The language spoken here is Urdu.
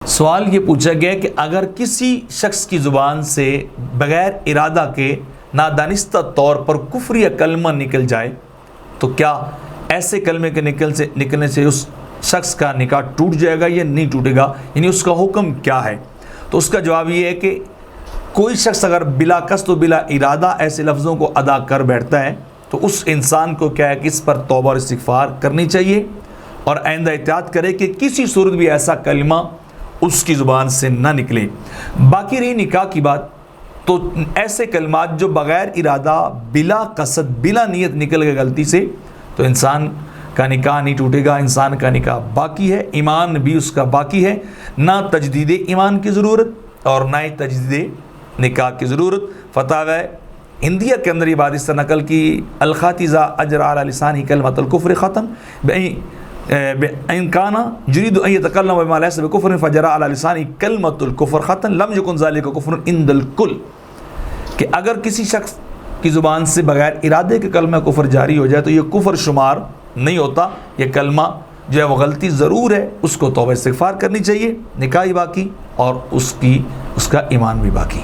سوال یہ پوچھا گیا کہ اگر کسی شخص کی زبان سے بغیر ارادہ کے نادانستہ طور پر کفر یا کلمہ نکل جائے تو کیا ایسے کلمے کے نکلنے سے اس شخص کا نکاح ٹوٹ جائے گا یا نہیں ٹوٹے گا، یعنی اس کا حکم کیا ہے؟ تو اس کا جواب یہ ہے کہ کوئی شخص اگر بلا قصد و بلا ارادہ ایسے لفظوں کو ادا کر بیٹھتا ہے تو اس انسان کو کیا ہے کہ اس پر توبہ اور استغفار کرنی چاہیے اور آئندہ احتیاط کرے کہ کسی صورت بھی ایسا کلمہ اس کی زبان سے نہ نکلے۔ باقی رہی نکاح کی بات، تو ایسے کلمات جو بغیر ارادہ بلا قصد بلا نیت نکل گئے غلطی سے، تو انسان کا نکاح نہیں ٹوٹے گا، انسان کا نکاح باقی ہے، ایمان بھی اس کا باقی ہے، نہ تجدید ایمان کی ضرورت اور نہ ہی تجدید نکاح کی ضرورت۔ فتاوی ہندیہ کے اندر یہ بات اس طرح نقل کی، الخاتزہ اجر علی لسانی کلمۃ الکفر ختم ان کان یرید ان یتکلم بما لیس بکفر فجرى علی لسانی کلمۃ الکفر ختم لم یکن ذلک کفر عند الکل، کہ اگر کسی شخص کی زبان سے بغیر ارادے کے کلمہ کفر جاری ہو جائے تو یہ کفر شمار نہیں ہوتا، یہ کلمہ جو ہے وہ غلطی ضرور ہے، اس کو توبہ استغفار کرنی چاہیے، نکاح باقی اور اس کا ایمان بھی باقی۔